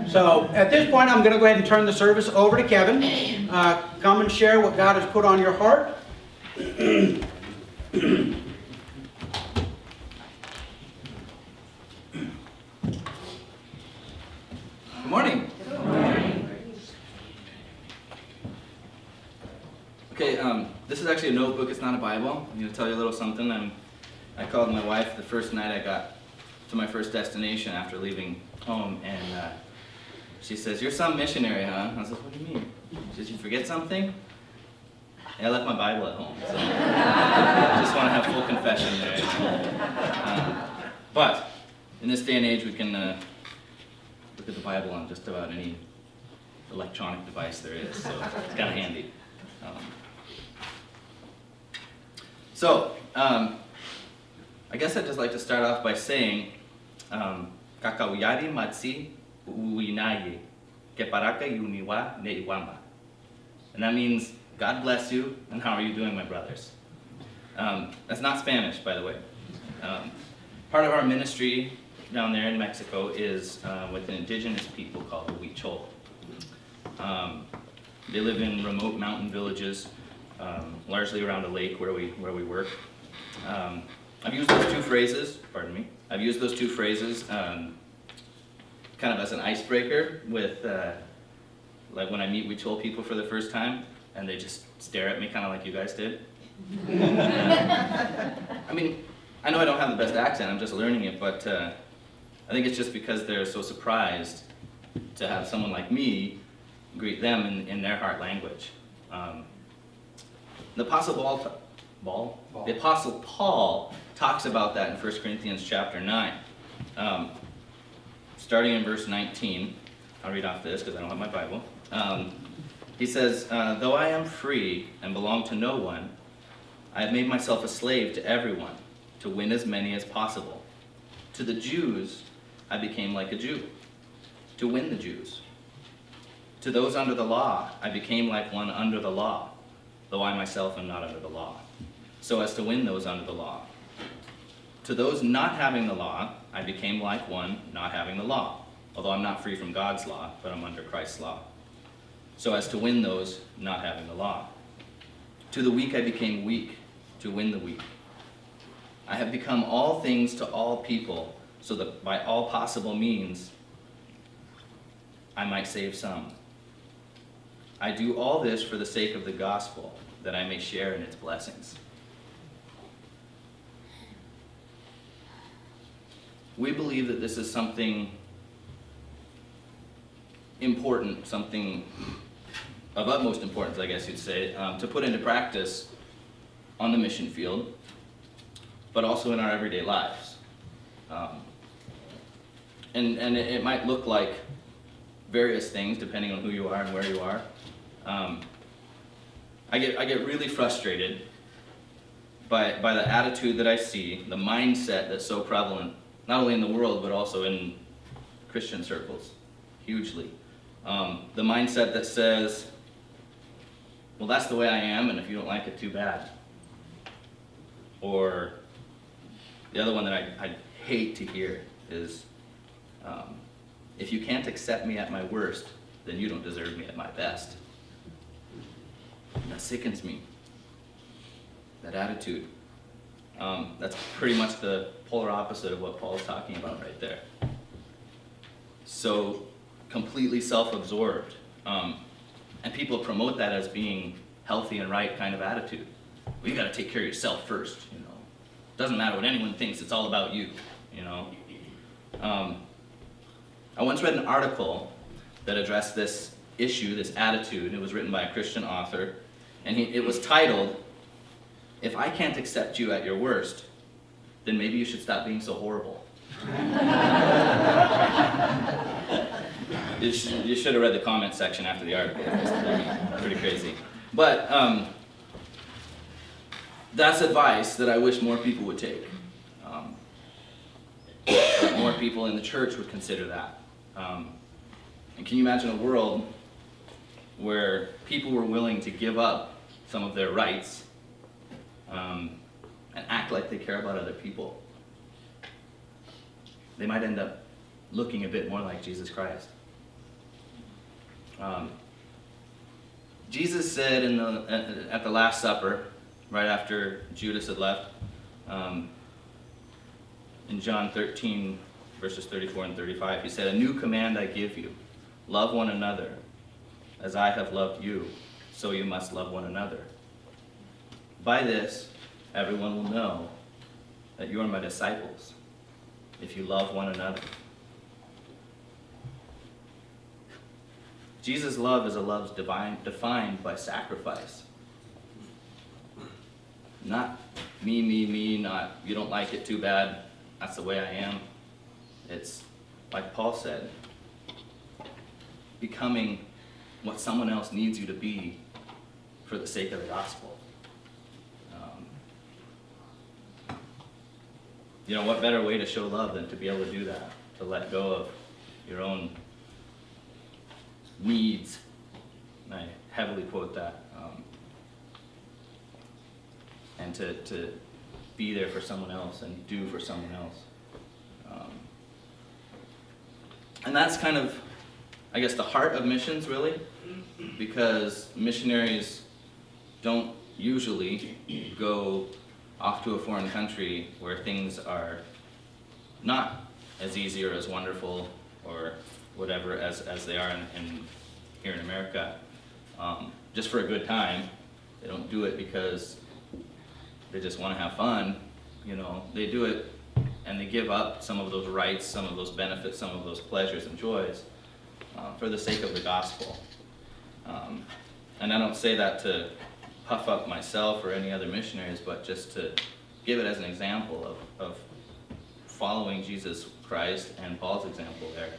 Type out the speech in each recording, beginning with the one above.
So at this point, I'm going to go ahead and turn the service over to Kevin. Come and share what God has put on your heart. Good morning. Good morning. Okay, this is actually a notebook. It's not a Bible. I'm going to tell you a little something. I called my wife the first night I got to my first destination after leaving home, and she says, "You're some missionary, huh?" I was like, "What do you mean?" She says, "You forget something?" And I left my Bible at home, so I just want to have full confession there. But in this day and age, we can look at the Bible on just about any electronic device there is, so it's kind of handy. I guess I'd just like to start off by saying, Kakawiyari matsi uinaye, keparaka yuniwa ne iwama. And that means, God bless you, and how are you doing, my brothers? That's not Spanish, by the way. Part of our ministry down there in Mexico is with an indigenous people called the Huichol. They live in remote mountain villages, largely around a lake where we work. I've used those two phrases, I've used those two phrases kind of as an icebreaker with, like when I meet Huichol people for the first time, and they just stare at me kind of like you guys did. I mean, I know I don't have the best accent, I'm just learning it, but I think it's just because they're so surprised to have someone like me greet them in their heart language. The Apostle Paul talks about that in 1 Corinthians chapter 9. Starting in verse 19, I'll read off this because I don't have my Bible. He says, "Though I am free and belong to no one, I have made myself a slave to everyone, to win as many as possible. To the Jews, I became like a Jew, to win the Jews. To those under the law, I became like one under the law, though I myself am not under the law, so as to win those under the law. To those not having the law, I became like one not having the law, although I'm not free from God's law, but I'm under Christ's law, so as to win those not having the law. To the weak I became weak, to win the weak. I have become all things to all people, so that by all possible means I might save some. I do all this for the sake of the gospel, that I may share in its blessings." We believe that this is something important, something of utmost importance, I guess you'd say, to put into practice on the mission field, but also in our everyday lives. And it might look like various things depending on who you are and where you are. I get really frustrated by the attitude that I see, the mindset that's so prevalent, not only in the world but also in Christian circles, hugely. The mindset that says, well, that's the way I am, and if you don't like it, too bad. Or the other one that I hate to hear is, if you can't accept me at my worst, then you don't deserve me at my best. That sickens me, that attitude. That's pretty much the polar opposite of what Paul's talking about right there. So completely self-absorbed. And people promote that as being healthy and right kind of attitude. Well, you gotta take care of yourself first, you know. Doesn't matter what anyone thinks, it's all about you, you know. I once read an article that addressed this issue, this attitude. It was written by a Christian author, and it was titled, "If I can't accept you at your worst, then maybe you should stop being so horrible." You should have read the comment section after the article. It's pretty crazy. But that's advice that I wish more people would take. More people in the church would consider that. And can you imagine a world where people were willing to give up some of their rights and act like they care about other people? They might end up looking a bit more like Jesus Christ. Jesus said at the Last Supper, right after Judas had left, in John 13, verses 34 and 35, he said, "A new command I give you, love one another. As I have loved you, so you must love one another. By this, everyone will know that you are my disciples, if you love one another." Jesus' love is a love defined by sacrifice. Not me, not you don't like it, too bad, that's the way I am. It's, like Paul said, becoming what someone else needs you to be for the sake of the gospel. What better way to show love than to be able to do that, to let go of your own needs. I heavily quote that. And to be there for someone else and do for someone else. And that's kind of, I guess, the heart of missions, really, because missionaries don't usually go off to a foreign country where things are not as easy or as wonderful or whatever as they are here in America, just for a good time. They don't do it because they just want to have fun. They do it and they give up some of those rights, some of those benefits, some of those pleasures and joys for the sake of the gospel. And I don't say that to puff up myself or any other missionaries, but just to give it as an example of following Jesus Christ and Paul's example there,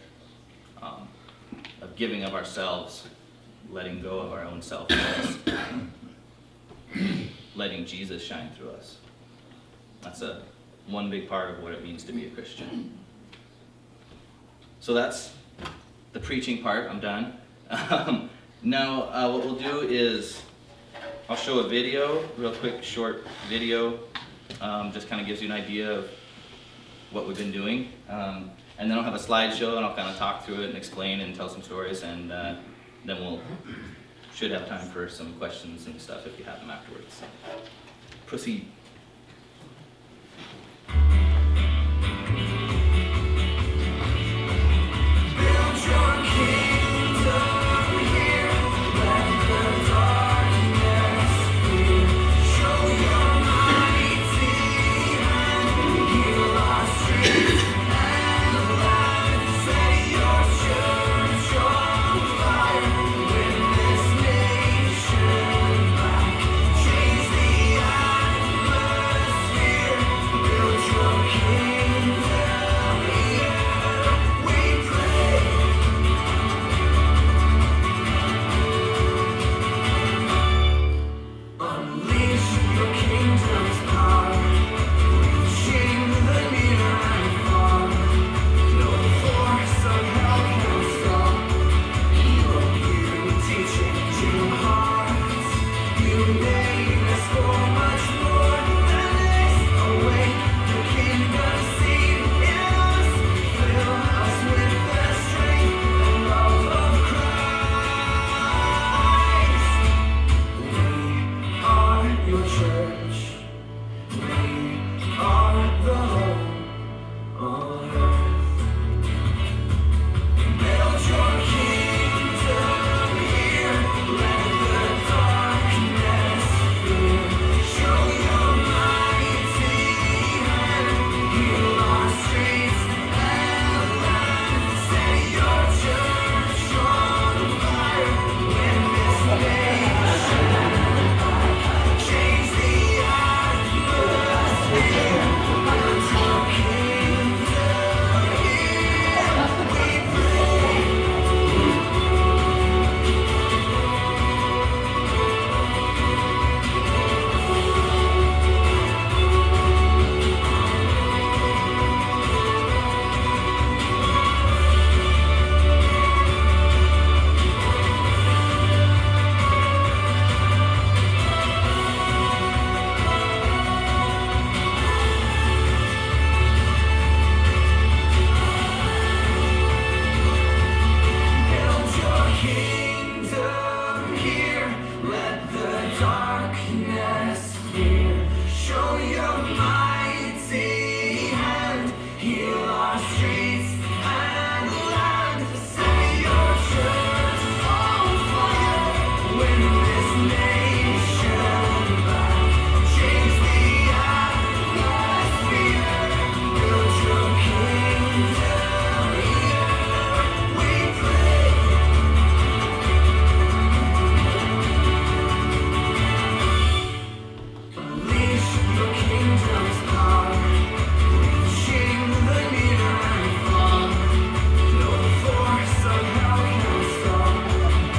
of giving of ourselves, letting go of our own selfishness, letting Jesus shine through us. That's one big part of what it means to be a Christian. So that's the preaching part. I'm done. Now what we'll do is I'll show a video, real quick, short video, just kind of gives you an idea of what we've been doing. And then I'll have a slideshow and I'll kind of talk through it and explain and tell some stories, and then should have time for some questions and stuff if you have them afterwards. Proceed. Change the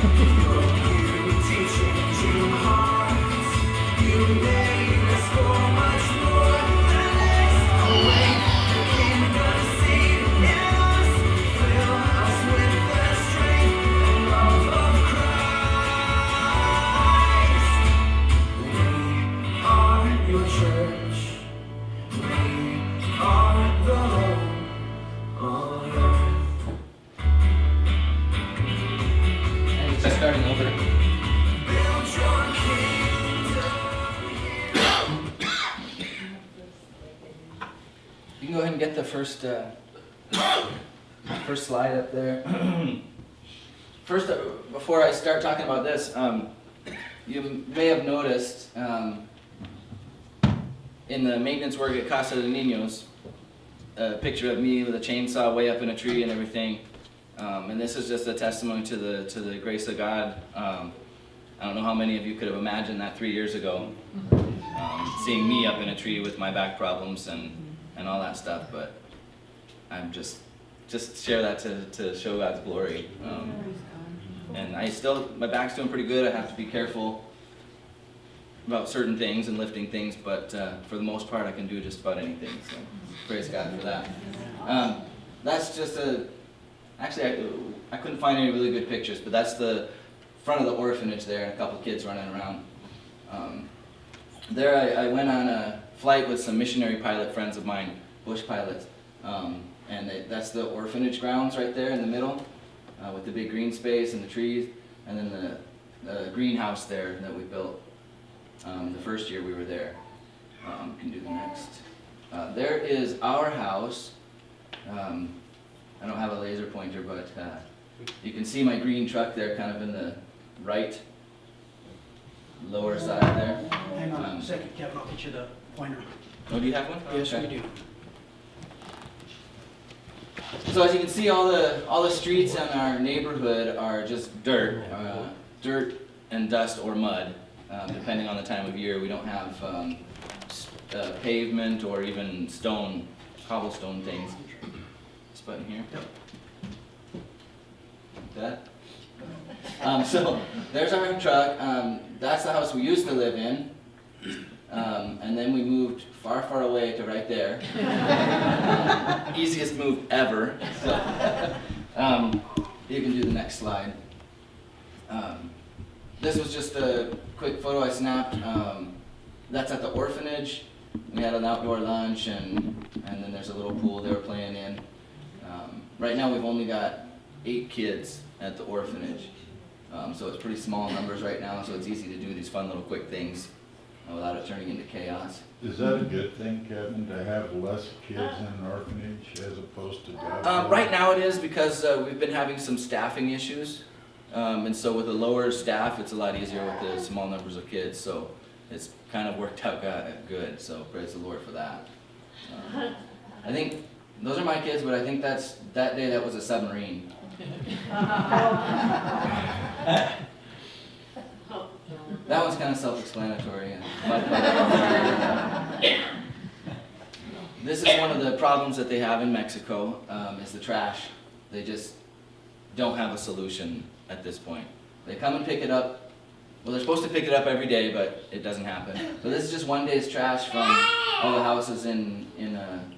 And just starting over. You can go ahead and get the first slide up there. First, before I start talking about this, you may have noticed in the maintenance work at Casa de Niños, a picture of me with a chainsaw way up in a tree and everything. And this is just a testimony to the grace of God. I don't know how many of you could have imagined that 3 years ago, seeing me up in a tree with my back problems and all that stuff. But I'm just share that to show God's glory. And my back's doing pretty good. I have to be careful about certain things and lifting things, but for the most part, I can do just about anything. So praise God for that. That's just actually, I couldn't find any really good pictures, but that's the front of the orphanage there, and a couple kids running around. There I went on a flight with some missionary pilot friends of mine, bush pilots, and that's the orphanage grounds right there in the middle, with the big green space and the trees, and then the greenhouse there that we built the first year we were there. Can do the next. There is our house. I don't have a laser pointer, but you can see my green truck there, kind of in the right lower side there. Hang on a second, Kevin, I'll get you the pointer. Oh, do you have one? Yes, Okay. we do. So as you can see, all the streets in our neighborhood are just dirt and dust or mud, depending on the time of year. We don't have pavement or even cobblestone things. This button here. Yep. That. So there's our truck. That's the house we used to live in, and then we moved far, far away to right there. Easiest move ever. So, you can do the next slide. This was just a quick photo I snapped. That's at the orphanage. We had an outdoor lunch, and then there's a little pool they were playing in. Right now we've only got 8 kids at the orphanage. So it's pretty small numbers right now, so it's easy to do these fun little quick things without it turning into chaos. Is that a good thing, Kevin, to have less kids in an orphanage as opposed to Right now it is, because we've been having some staffing issues. And so with the lower staff, it's a lot easier with the small numbers of kids. So it's kind of worked out good, so praise the Lord for that. I think those are my kids, but I think that day that was a submarine. That one's kind of self-explanatory. This is one of the problems that they have in Mexico, is the trash. They just don't have a solution at this point. They come and pick it up. Well, they're supposed to pick it up every day, but it doesn't happen. So this is just one day's trash from all the houses in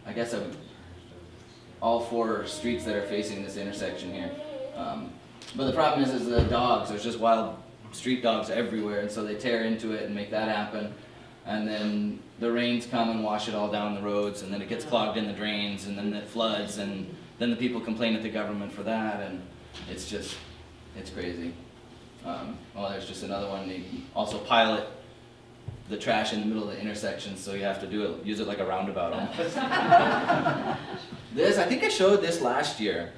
I guess, all 4 streets that are facing this intersection here. But the problem is the dogs. There's just wild street dogs everywhere, and so they tear into it and make that happen. And then the rains come and wash it all down the roads, and then it gets clogged in the drains, and then it floods, and then the people complain at the government for that, and it's crazy. Well, there's just another one. They also pilot the trash in the middle of the intersection, so you have to use it like a roundabout almost. I think I showed this last year.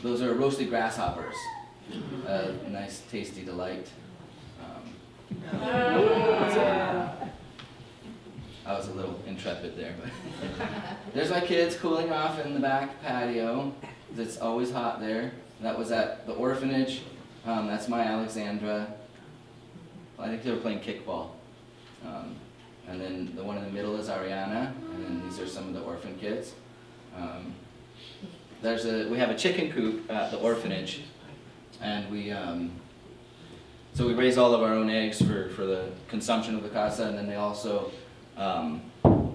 Those are roasted grasshoppers. A nice, tasty delight. I was a little intrepid there, but there's my kids cooling off in the back patio. It's always hot there. That was at the orphanage. That's my Alexandra. I think they were playing kickball. And then the one in the middle is Ariana, and then these are some of the orphan kids. We have a chicken coop at the orphanage, and so we raise all of our own eggs for the consumption of the casa, and then they also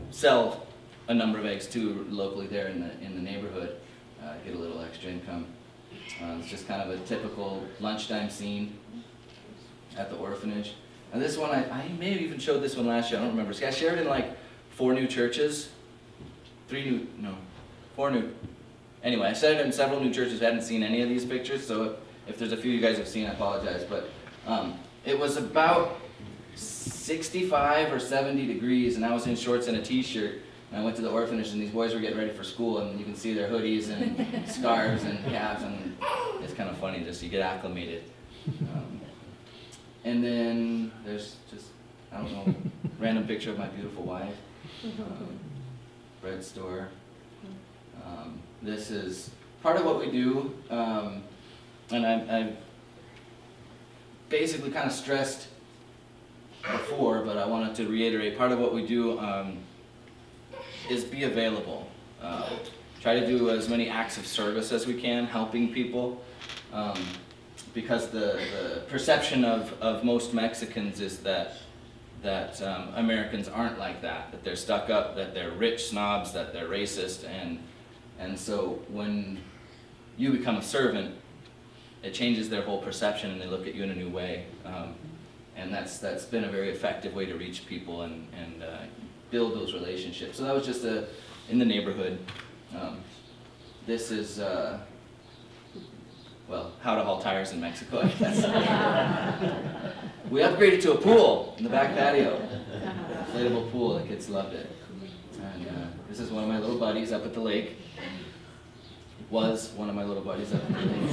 sell a number of eggs too locally there in the neighborhood, get a little extra income. It's just kind of a typical lunchtime scene at the orphanage. And this one, I may have even showed this one last year, I don't remember. I shared in like 4 new churches, 4 new. Anyway, I said it in several new churches. I hadn't seen any of these pictures, so if there's a few you guys have seen, I apologize. But it was about 65 or 70 degrees, and I was in shorts and a t-shirt. And I went to the orphanage, and these boys were getting ready for school, and you can see their hoodies and scarves and caps, and it's kind of funny, just you get acclimated. And then there's just, I don't know, random picture of my beautiful wife. Bread store. This is part of what we do, and I basically kind of stressed before, but I wanted to reiterate, part of what we do is be available. Try to do as many acts of service as we can, helping people, because the perception of most Mexicans is that Americans aren't like that they're stuck up, that they're rich snobs, that they're racist, and so when you become a servant, it changes their whole perception, and they look at you in a new way, and that's been a very effective way to reach people and build those relationships. So that was just in the neighborhood. This is well, how to haul tires in Mexico, I guess. We upgraded to a pool in the back patio. Inflatable pool, the kids loved it. And this is one of my little buddies up at the lake. Was one of my little buddies up at the lake.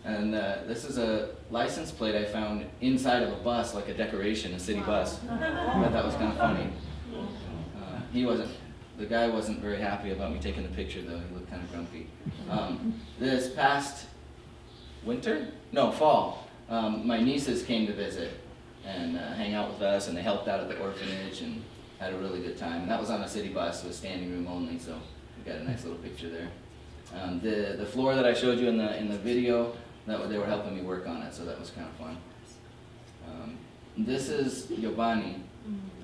And this is a license plate I found inside of a bus, like a decoration, a city bus. I thought that was kind of funny. The guy wasn't very happy about me taking the picture, though. He looked kind of grumpy. This past fall, my nieces came to visit and hang out with us, and they helped out at the orphanage and had a really good time. And that was on a city bus with standing room only, so we got a nice little picture there. The floor that I showed you in the video, they were helping me work on it, so that was kind of fun. This is Giovanni.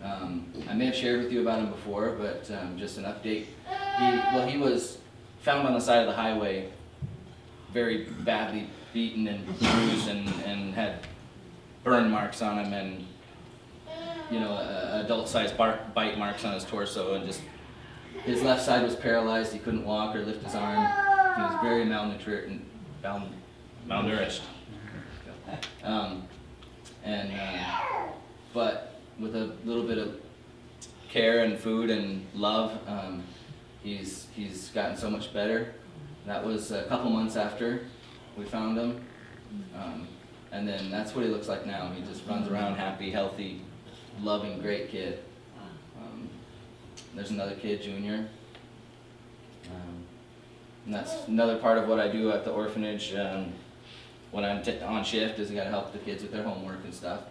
I may have shared with you about him before, but just an update. He was found on the side of the highway, very badly beaten and bruised, and had burn marks on him, and adult-sized bite marks on his torso, and just his left side was paralyzed. He couldn't walk or lift his arm. He was very malnourished. But with a little bit of care and food and love, he's gotten so much better. That was a couple months after we found him. And then that's what he looks like now. He just runs around happy, healthy, loving, great kid. There's another kid, Junior. And that's another part of what I do at the orphanage when I'm on shift, is I gotta help the kids with their homework and stuff.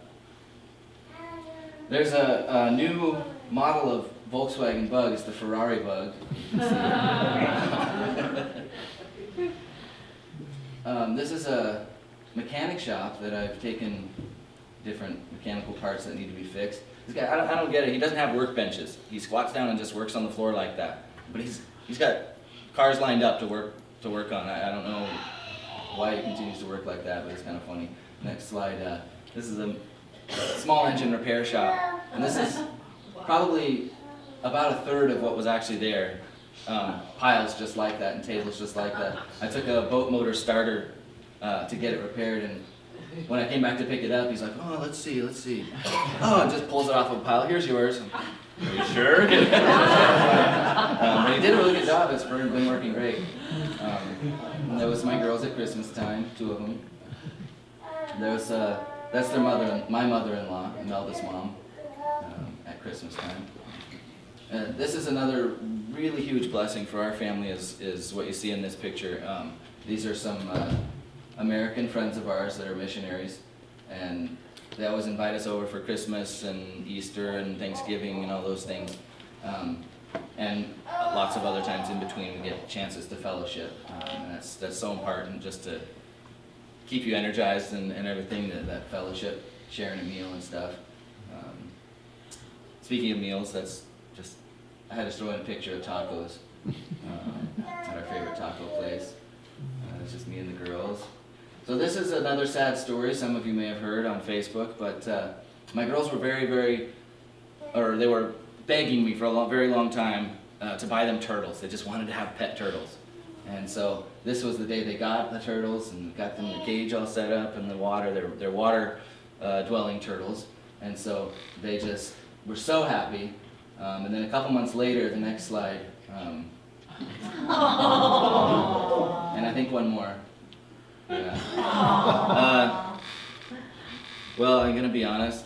There's a new model of Volkswagen Bug. It's the Ferrari Bug. This is a mechanic shop that I've taken different mechanical parts that need to be fixed. This guy, I don't get it. He doesn't have workbenches. He squats down and just works on the floor like that. But he's got cars lined up to work on. I don't know why he continues to work like that, but it's kind of funny. Next slide. This is a small engine repair shop, and this is probably about a third of what was actually there. Piles just like that and tables just like that. I took a boat motor starter to get it repaired, and when I came back to pick it up, he's like, "Oh, let's see." Oh, and just pulls it off a pile. "Here's yours." "Are you sure?" But he did a really good job. It's been working great. And there was my girls at Christmas time, 2 of them. That's their my mother-in-law, Melda's mom, at Christmas time. This is another really huge blessing for our family, is what you see in this picture. These are some American friends of ours that are missionaries, and they always invite us over for Christmas and Easter and Thanksgiving and all those things. and lots of other times in between we get chances to fellowship. And that's so important, just to keep you energized and everything, that fellowship, sharing a meal and stuff. Speaking of meals, I had to throw in a picture of tacos at our favorite taco place. It's just me and the girls. So this is another sad story some of you may have heard on Facebook, but my girls were they were begging me for a very long time to buy them turtles. They just wanted to have pet turtles. And so this was the day they got the turtles and got them the cage all set up in the water. They're water dwelling turtles. And so they just were so happy. And then a couple months later, the next slide, and I think one more. Yeah. Well, I'm gonna be honest.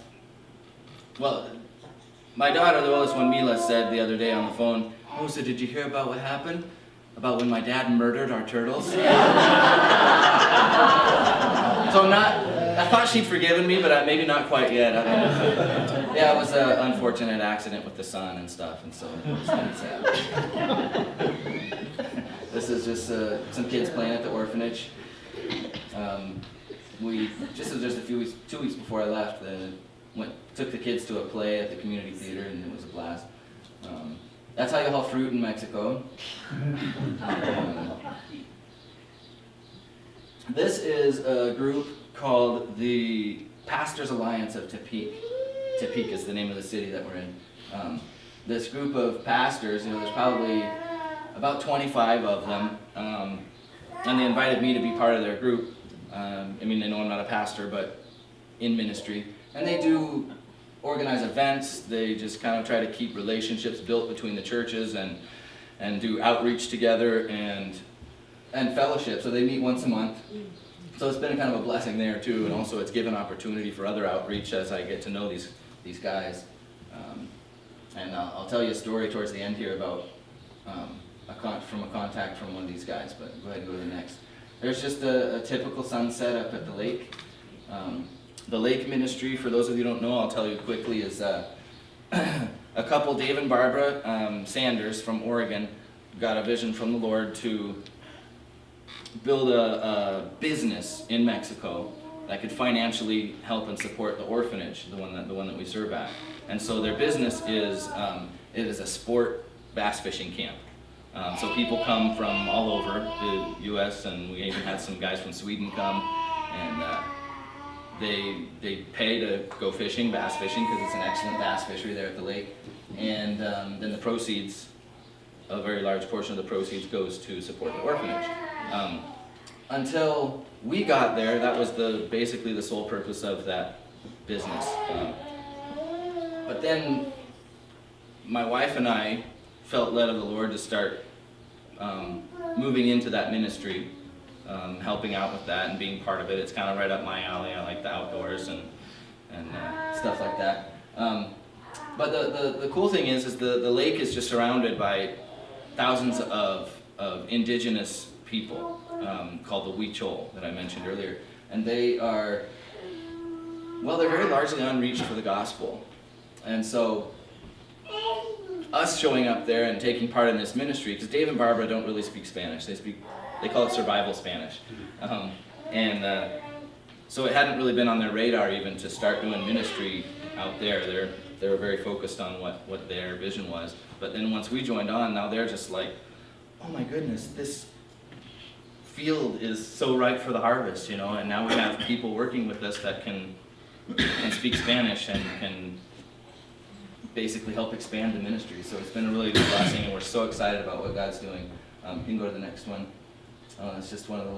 Well, my daughter, the oldest one, Mila, said the other day on the phone, "Oh, so did you hear about what happened? About when my dad murdered our turtles?" So I thought she'd forgiven me, but maybe not quite yet. I don't know. Yeah, it was an unfortunate accident with the sun and stuff, and so it was kind of sad. This is just some kids playing at the orphanage. This was just 2 weeks before I left, took the kids to a play at the community theater, and it was a blast. That's how you haul fruit in Mexico. This is a group called the Pastors Alliance of Tepic. Tepic is the name of the city that we're in. This group of pastors, there's probably about 25 of them, and they invited me to be part of their group. They know I'm not a pastor, but in ministry. And they do organize events. They just kind of try to keep relationships built between the churches and do outreach together and fellowship. So they meet once a month. So it's been kind of a blessing there too, and also it's given opportunity for other outreach as I get to know these guys. And I'll tell you a story towards the end here about from a contact from one of these guys, but go ahead and go to the next. There's just a typical sunset up at the lake. The lake ministry, for those of you who don't know, I'll tell you quickly, is a couple, Dave and Barbara Sanders from Oregon, got a vision from the Lord to build a business in Mexico that could financially help and support the orphanage, the one that we serve at. And so their business is it is a sport bass fishing camp. So people come from all over the U.S. and we even had some guys from Sweden come, and they pay to go fishing, bass fishing, because it's an excellent bass fishery there at the lake. And then the proceeds, a very large portion of the proceeds goes to support the orphanage. Until we got there, that was basically the sole purpose of that business. But then my wife and I felt led of the Lord to start moving into that ministry, helping out with that and being part of it. It's kind of right up my alley. I like the outdoors and stuff like that. But the cool thing is the lake is just surrounded by thousands of indigenous people called the Huichol that I mentioned earlier. And they're very largely unreached for the gospel. And so us showing up there and taking part in this ministry, because Dave and Barbara don't really speak Spanish. They call it survival Spanish. So it hadn't really been on their radar even to start doing ministry out there. They were very focused on what their vision was. But then once we joined on, now they're just like, oh my goodness, this field is so ripe for the harvest, and now we have people working with us that can speak Spanish and can basically help expand the ministry. So it's been a really good blessing, and we're so excited about what God's doing. You can go to the next one. It's just one of the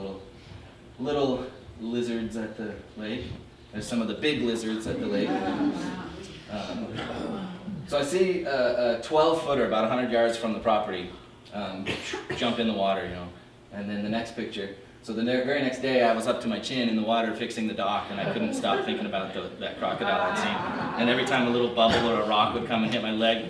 little lizards at the lake. There's some of the big lizards at the lake. So I see a 12-footer about 100 yards from the property jump in the water, And then the next picture. So the very next day, I was up to my chin in the water fixing the dock, and I couldn't stop thinking about that crocodile I'd seen. And every time a little bubble or a rock would come and hit my leg.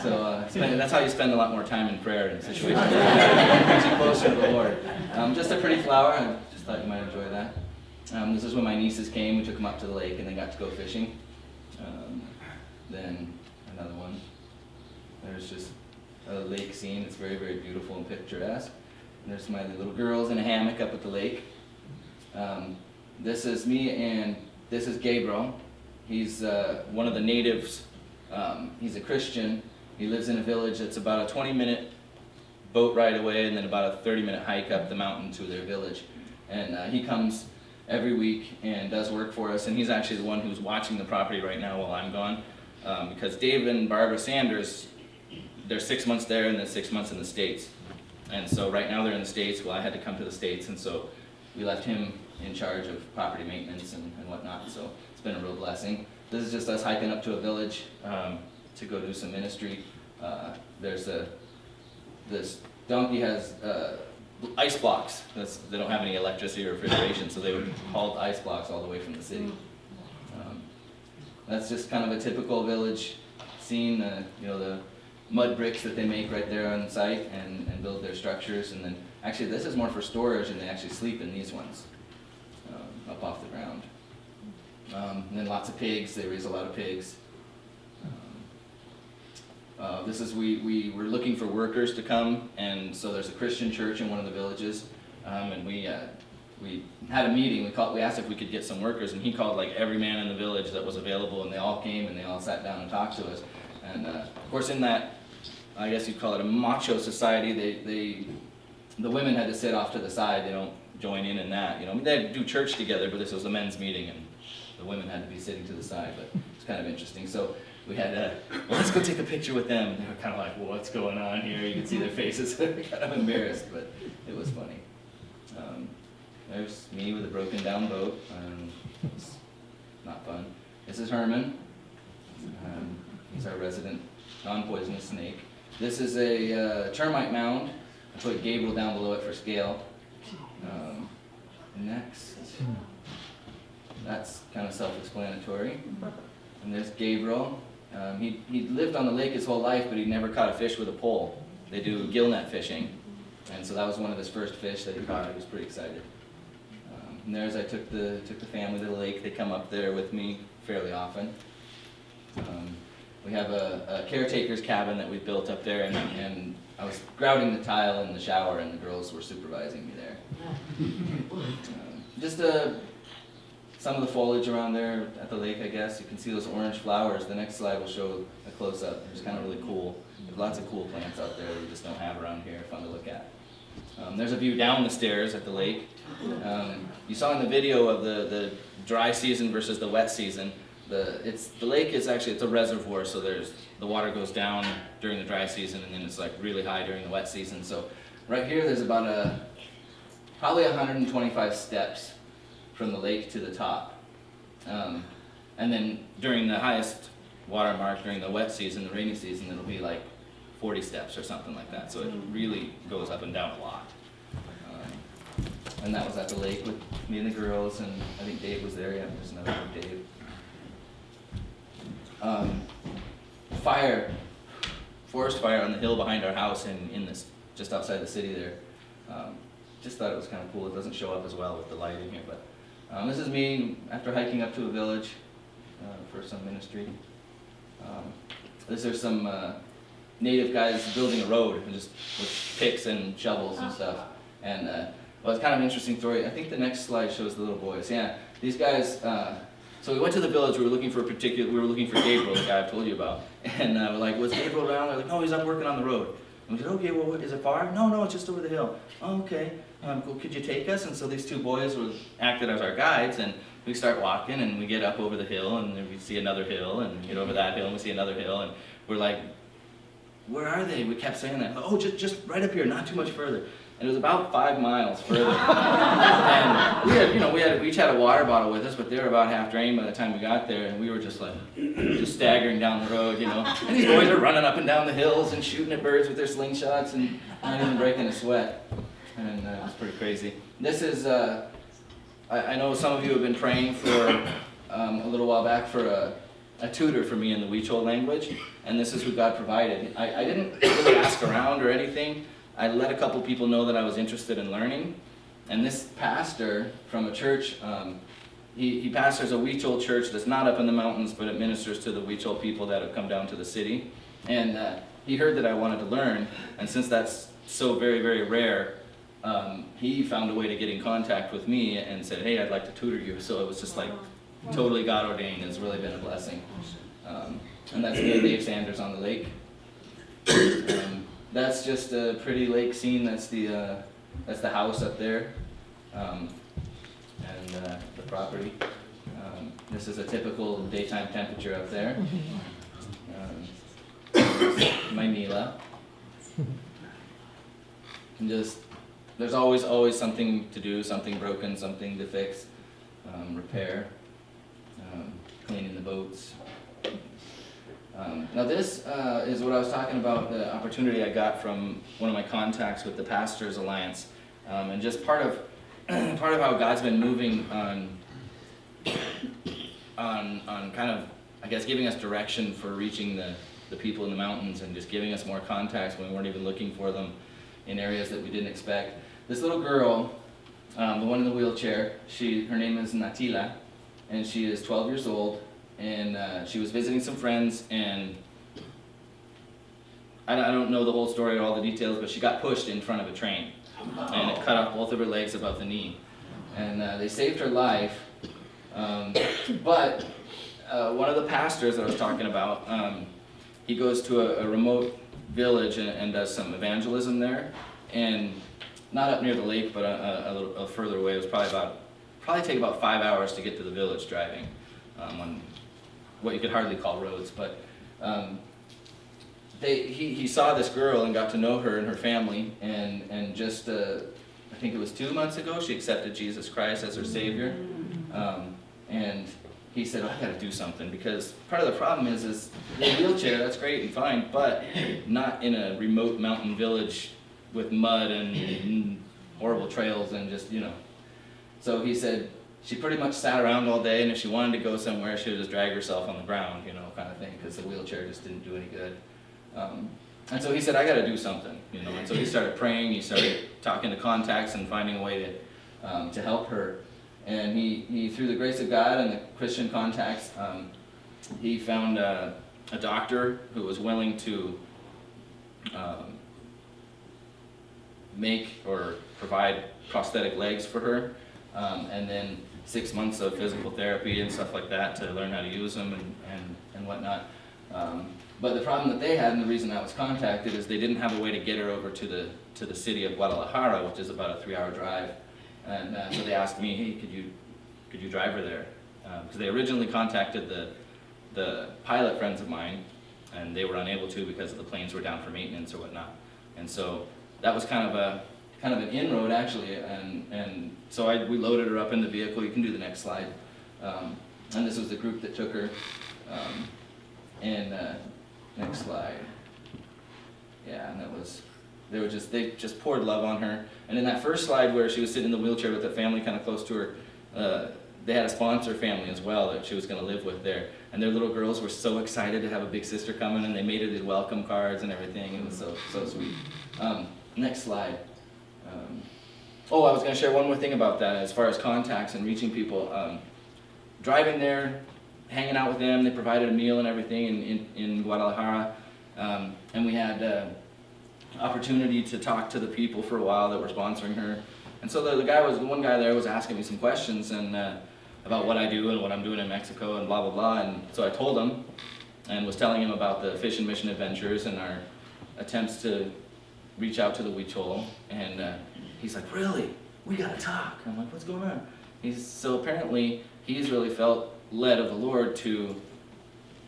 So that's how you spend a lot more time in prayer in situations like that. Brings you closer to the Lord. Just a pretty flower. I just thought you might enjoy that. This is when my nieces came. We took them up to the lake and they got to go fishing. Then another one. There's just a lake scene. It's very, very beautiful and picturesque. And there's my little girls in a hammock up at the lake. This is me, and this is Gabriel. He's one of the natives. He's a Christian. He lives in a village that's about a 20-minute boat ride away, and then about a 30-minute hike up the mountain to their village. And he comes every week and does work for us, and he's actually the one who's watching the property right now while I'm gone. Because Dave and Barbara Sanders, they're 6 months there and then 6 months in the States. And so right now they're in the States. Well, I had to come to the States, and so we left him in charge of property maintenance and whatnot. So it's been a real blessing. This is just us hiking up to a village to go do some ministry. This donkey has ice blocks. They don't have any electricity or refrigeration, so they would haul ice blocks all the way from the city. That's just kind of a typical village scene. The mud bricks that they make right there on site and build their structures. And then actually this is more for storage, and they actually sleep in these ones up off the ground. And then lots of pigs. They raise a lot of pigs. This is we were looking for workers to come, and so there's a Christian church in one of the villages, and we had a meeting. We asked if we could get some workers, and he called like every man in the village that was available, and they all came and they all sat down and talked to us. And of course, in that, I guess you'd call it a macho society, the women had to sit off to the side. They don't join in that. They do church together, but this was a men's meeting, and the women had to be sitting to the side. But it's kind of interesting. So we had well, let's go take a picture with them. And they were kind of like, well, what's going on here? You can see their faces. They're kind of embarrassed, but it was funny. There's me with a broken down boat. It's not fun. This is Herman. He's our resident non-poisonous snake. This is a termite mound. I put Gabriel down below it for scale. Next, that's kind of self-explanatory. And there's Gabriel. He lived on the lake his whole life, but he never caught a fish with a pole. They do gill net fishing, and so that was one of his first fish that he caught. He was pretty excited. And there's I took the family to the lake. They come up there with me fairly often. We have a caretaker's cabin that we built up there, and I was grouting the tile in the shower, and the girls were supervising me there. Just some of the foliage around there at the lake, I guess. You can see those orange flowers. The next slide will show a close-up. It's kind of really cool. There's lots of cool plants out there that we just don't have around here. Fun to look at. There's a view down the stairs at the lake. You saw in the video of the dry season versus the wet season. The lake is actually, it's a reservoir, so the water goes down during the dry season, and then it's like really high during the wet season. So right here there's about probably 125 steps from the lake to the top. And then during the highest water mark, during the wet season, the rainy season, it'll be like 40 steps or something like that. So it really goes up and down a lot. And that was at the lake with me and the girls, and I think Dave was there. Yeah, there's another one, Dave. Forest fire on the hill behind our house in this, just outside the city there. Just thought it was kind of cool. It doesn't show up as well with the light in here, but this is me after hiking up to a village for some ministry. There's some native guys building a road just with picks and shovels and stuff. And well, it's kind of an interesting story. I think the next slide shows the little boys. Yeah, these guys. So we went to the village. We were looking for Gabriel, the guy I told you about. And we're like, was Gabriel around? They're like, no, he's up working on the road. And we said, okay, well, is it far? No, it's just over the hill. Oh, okay. Well, could you take us? And so these two boys acted as our guides, and we start walking, and we get up over the hill, and then we see another hill, and we get over that hill, and we see another hill, and we're like, where are they? We kept saying that. Oh, just right up here, not too much further. And it was about 5 miles further. And we each had a water bottle with us, but they were about half drained by the time we got there, and we were just like, just staggering down the road, And these boys are running up and down the hills and shooting at birds with their slingshots and not even breaking a sweat. And it was pretty crazy. This is, I know some of you have been praying for a little while back for a tutor for me in the Huichol language, and this is who God provided. I didn't really ask around or anything. I let a couple people know that I was interested in learning, and this pastor from a church he pastors a Huichol church that's not up in the mountains, but it ministers to the Huichol people that have come down to the city. And he heard that I wanted to learn, and since that's so very, very rare, he found a way to get in contact with me and said, hey, I'd like to tutor you. So it was just like totally God ordained. It's really been a blessing. And that's me and Dave Sanders on the lake. That's just a pretty lake scene. That's the house up there, and the property. This is a typical daytime temperature up there. My Mila. And just, there's always something to do, something broken, something to fix, repair, cleaning the boats. Now this is what I was talking about, the opportunity I got from one of my contacts with the Pastors Alliance, and just part of how God's been moving on kind of, I guess, giving us direction for reaching the people in the mountains and just giving us more contacts when we weren't even looking for them in areas that we didn't expect. This little girl, the one in the wheelchair, her name is Natila, and she is 12 years old. And she was visiting some friends, and I don't know the whole story or all the details, but she got pushed in front of a train, and it cut off both of her legs above the knee. And they saved her life, but one of the pastors that I was talking about, he goes to a remote village and does some evangelism there, and not up near the lake, but a little further away. It was probably take about 5 hours to get to the village driving on what you could hardly call roads, but he saw this girl and got to know her and her family, and just I think it was 2 months ago she accepted Jesus Christ as her Savior, and he said, I got to do something, because part of the problem is the wheelchair, that's great and fine, but not in a remote mountain village with mud and horrible trails and just, So he said, she pretty much sat around all day, and if she wanted to go somewhere, she would just drag herself on the ground, kind of thing, because the wheelchair just didn't do any good. And so he said, I got to do something, And so he started praying, he started talking to contacts and finding a way to help her. And he, through the grace of God and the Christian contacts, he found a doctor who was willing to make or provide prosthetic legs for her, and then 6 months of physical therapy and stuff like that to learn how to use them and whatnot. But the problem that they had, and the reason I was contacted, is they didn't have a way to get her over to the city of Guadalajara, which is about a 3-hour drive. And so they asked me, hey, could you drive her there? Because they originally contacted the pilot friends of mine, and they were unable to because the planes were down for maintenance or whatnot. And so that was kind of an inroad, actually, and so we loaded her up in the vehicle. You can do the next slide. And this was the group that took her. Next slide. Yeah, and they just poured love on her. And in that first slide where she was sitting in the wheelchair with a family kind of close to her, they had a sponsor family as well that she was going to live with there. And their little girls were so excited to have a big sister coming, and they made her these welcome cards and everything. It was so sweet. Next slide. I was going to share one more thing about that as far as contacts and reaching people. Driving there, hanging out with them, they provided a meal and everything in Guadalajara. And we had opportunity to talk to the people for a while that were sponsoring her. And so the one guy there was asking me some questions and about what I do and what I'm doing in Mexico and blah, blah, blah. And so I told him and was telling him about the Fish and Mission Adventures and our attempts to reach out to the Huichol. And he's like, really? We gotta talk. I'm like, what's going on? So apparently he's really felt led of the Lord to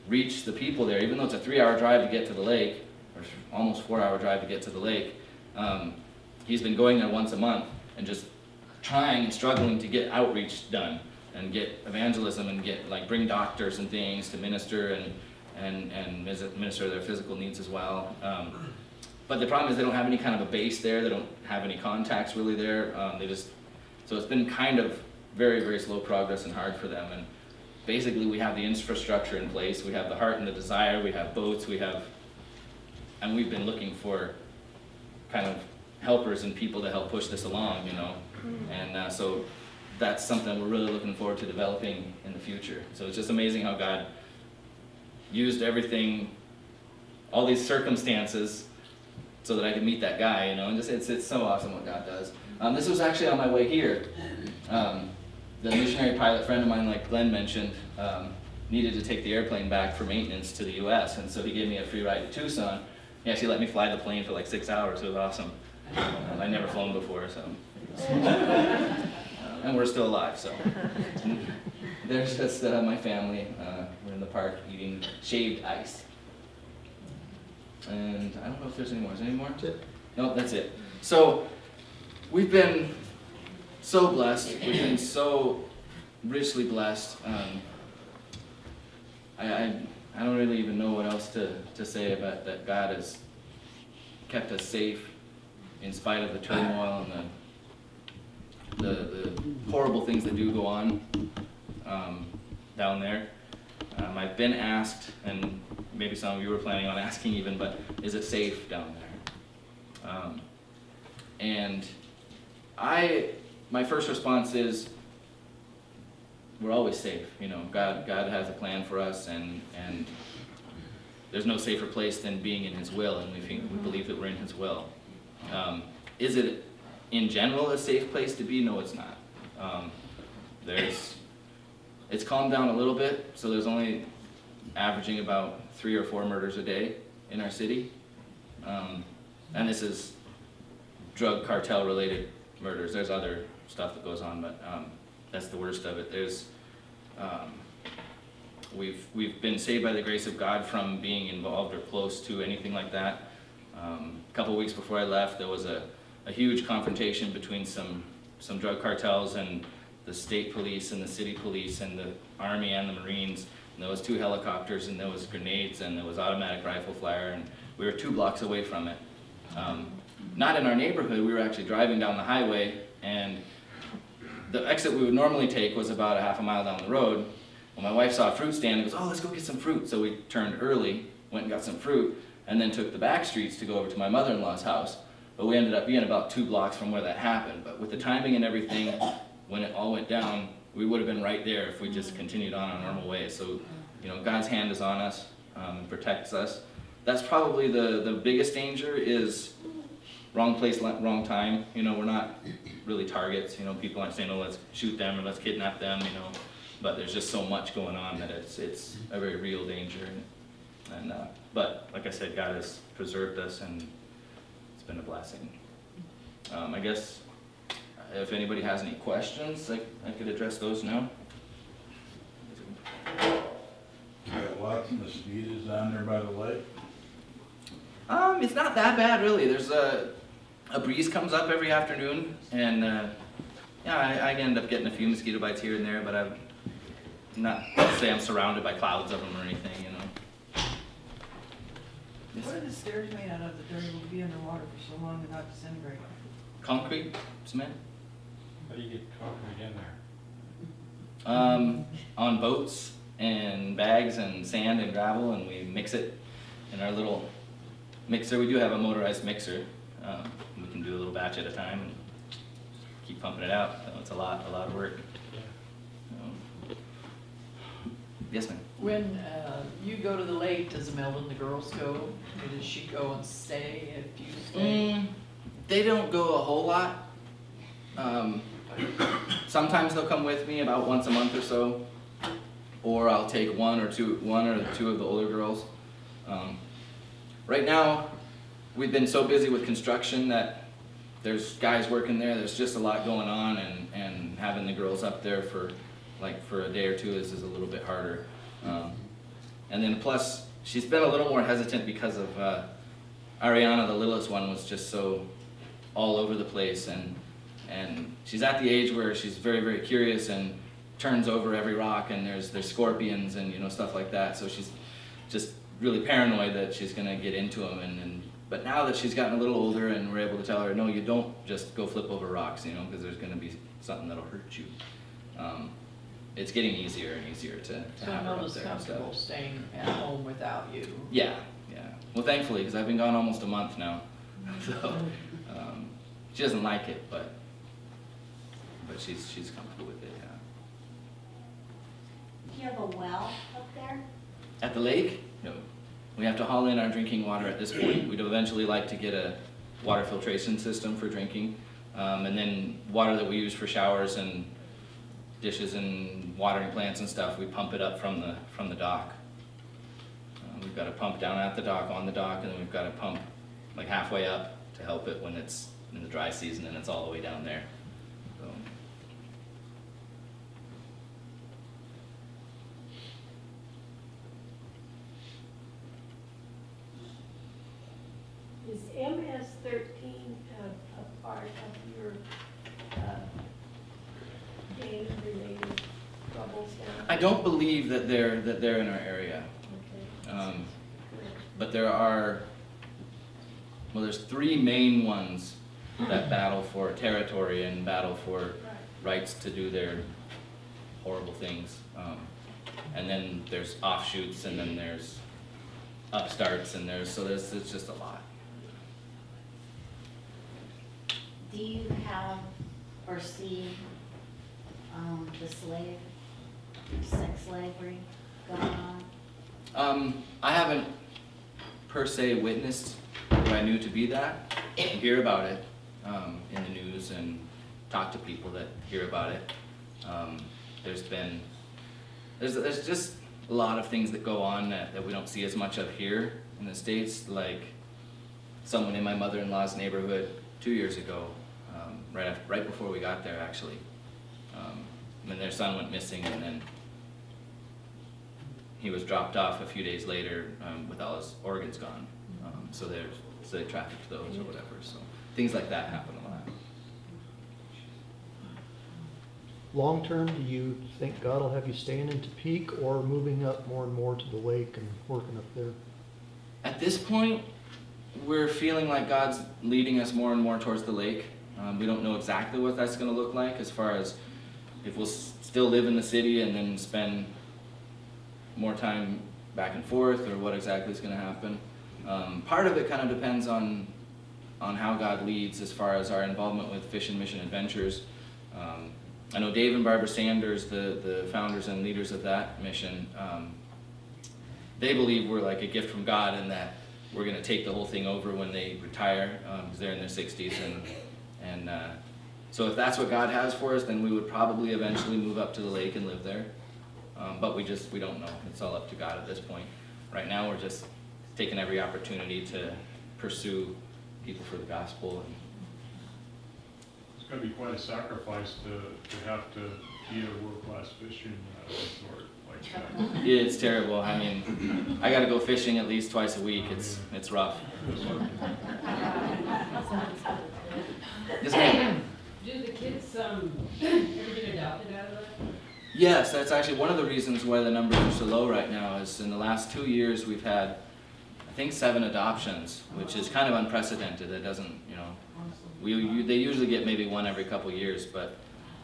reach the people there, even though it's a 3-hour drive to get to the lake, or almost 4-hour drive to get to the lake. He's been going there once a month and just trying and struggling to get outreach done and get evangelism and bring doctors and things to minister and minister their physical needs as well. But the problem is they don't have any kind of a base there. They don't have any contacts really there. So it's been kind of very, very slow progress and hard for them. And basically we have the infrastructure in place. We have the heart and the desire. We have boats. And we've been looking for kind of helpers and people to help push this along, And so that's something we're really looking forward to developing in the future. So it's just amazing how God used everything, all these circumstances, so that I could meet that guy, and just it's so awesome what God does. This was actually on my way here. The missionary pilot friend of mine, like Glenn mentioned, needed to take the airplane back for maintenance to the U.S., and so he gave me a free ride to Tucson. He actually let me fly the plane for like 6 hours. It was awesome. I'd never flown before, so. And we're still alive, so. There's just my family. We're in the park eating shaved ice. And I don't know if there's any more. Is there any more? That's it. No, that's it. So, we've been so blessed. We've been so richly blessed. I don't really even know what else to say about that. God has kept us safe in spite of the turmoil and the horrible things that do go on down there. I've been asked, and maybe some of you were planning on asking even, but is it safe down there? And my first response is, we're always safe. God has a plan for us, and there's no safer place than being in His will, and we believe that we're in His will. Is it in general a safe place to be? No, it's not. It's calmed down a little bit, so there's only averaging about 3 or 4 murders a day in our city, and this is drug cartel related murders. There's other stuff that goes on, but that's the worst of it. We've been saved by the grace of God from being involved or close to anything like that. A couple weeks before I left, there was a huge confrontation between some drug cartels and the state police and the city police and the Army and the Marines. And there was 2 helicopters, and there was grenades, and there was automatic rifle fire, and we were 2 blocks away from it. Not in our neighborhood. We were actually driving down the highway, and the exit we would normally take was about a half a mile down the road. Well, my wife saw a fruit stand and goes, "Oh, let's go get some fruit." So we turned early, went and got some fruit, and then took the back streets to go over to my mother-in-law's house. But we ended up being about 2 blocks from where that happened. But with the timing and everything, when it all went down, we would have been right there if we just continued on our normal way. So, God's hand is on us, protects us. That's probably the biggest danger is wrong place, wrong time. We're not really targets. People aren't saying, "Oh, let's shoot them or let's kidnap them." But there's just so much going on that it's a very real danger. But like I said, God has preserved us, and it's been a blessing. I guess if anybody has any questions, I could address those now. Got lots of mosquitoes down there by the lake. It's not that bad, really. There's a breeze comes up every afternoon, and I end up getting a few mosquito bites here and there, but I'm not to say I'm surrounded by clouds of them or anything, What are the stairs made out of that they're able to be underwater for so long and not disintegrate? Concrete, cement. How do you get concrete in there? On boats and bags and sand and gravel, and we mix it in our little mixer. We do have a motorized mixer. We can do a little batch at a time and keep pumping it out. So it's a lot of work. Yes, ma'am. When you go to the lake, does Imelda and the girls go? Or does she go and stay if you stay? They don't go a whole lot. Sometimes they'll come with me about once a month or so, or I'll take one or two of the older girls. Right now, we've been so busy with construction that there's guys working there. There's just a lot going on, and having the girls up there for a day or two is a little bit harder. And then plus, she's been a little more hesitant because of Ariana, the littlest one, was just so all over the place, and she's at the age where she's very, very curious and turns over every rock, and there's scorpions and stuff like that. So she's just really paranoid that she's gonna get into them. But now that she's gotten a little older, and we're able to tell her, no, you don't just go flip over rocks, because there's gonna be something that'll hurt you. It's getting easier and easier to So have her up Imelda's there and stuff. comfortable staying at home without you? Yeah. Well, thankfully, because I've been gone almost a month now. So she doesn't like it, but but she's comfortable with it, yeah. Do you have a well up there? At the lake? No. We have to haul in our drinking water at this point. We'd eventually like to get a water filtration system for drinking. And then water that we use for showers and dishes and watering plants and stuff, we pump it up from the dock. We've got a pump down at the dock, on the dock, and then we've got a pump like halfway up to help it when it's in the dry season and it's all the way down there. So. Is MS-13 a part of your gang-related troubles now? I don't believe that they're in our area. Okay. But there's three main ones that battle for territory and battle for rights to do their horrible things. And then there's offshoots, and then there's upstarts, and it's just a lot. Do you have or see the sex slavery going on? I haven't per se witnessed what I knew to be that. I hear about it in the news and talk to people that hear about it. There's just a lot of things that go on that we don't see as much of here in the States, like someone in my mother-in-law's neighborhood 2 years ago, right before we got there actually. When their son went missing, and then he was dropped off a few days later with all his organs gone. So they trafficked those or whatever. So things like that happen a lot. Long term, do you think God will have you staying in Topeka or moving up more and more to the lake and working up there? At this point, we're feeling like God's leading us more and more towards the lake. We don't know exactly what that's going to look like, as far as if we'll still live in the city and then spend more time back and forth, or what exactly is going to happen. Part of it kind of depends on how God leads as far as our involvement with Fish and Mission Adventures. I know Dave and Barbara Sanders, the founders and leaders of that mission, they believe we're like a gift from God, and that we're going to take the whole thing over when they retire, because they're in their 60s. And so if that's what God has for us, then we would probably eventually move up to the lake and live there. But we don't know. It's all up to God at this point. Right now, we're just taking every opportunity to pursue people for the gospel. It's going to be quite a sacrifice to have to be a world-class fishing resort like that. Yeah, it's terrible. I mean, I got to go fishing at least twice a week. It's rough. Yes, ma'am. Do the kids ever get adopted out of that? Yes, that's actually one of the reasons why the numbers are so low right now. Is in the last 2 years we've had, I think, 7 adoptions, which is kind of unprecedented. It doesn't, they usually get maybe 1 every couple years, but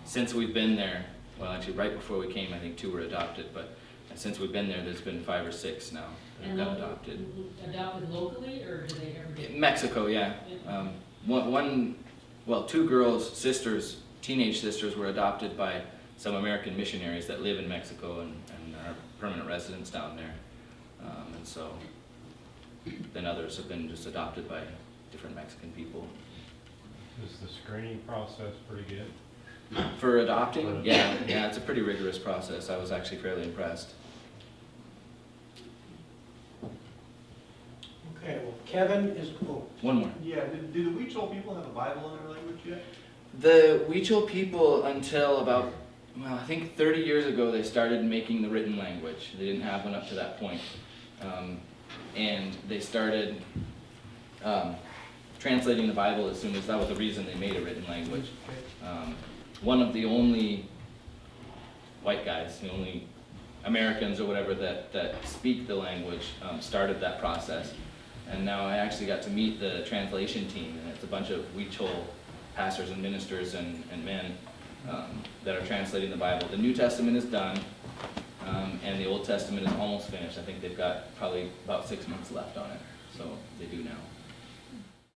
since we've been there, well, actually right before we came, I think 2 were adopted, but since we've been there, there's been 5 or 6 now that have got adopted. Adopted locally, or do they ever get? Mexico, yeah. 2 girls, sisters, teenage sisters, were adopted by some American missionaries that live in Mexico and are permanent residents down there. And so then others have been just adopted by different Mexican people. Is the screening process pretty good? For adopting? Yeah, it's a pretty rigorous process. I was actually fairly impressed. Okay, well, Kevin is, One more. Yeah, do the Huichol people have a Bible in their language yet? The Huichol people, until about, I think 30 years ago, they started making the written language. They didn't have one up to that point. And they started translating the Bible as soon as that was the reason they made a written language. One of the only white guys, the only Americans or whatever that speak the language, started that process. And now I actually got to meet the translation team, and it's a bunch of Huichol pastors and ministers and men that are translating the Bible. The New Testament is done, and the Old Testament is almost finished. I think they've got probably about 6 months left on it, so they do now.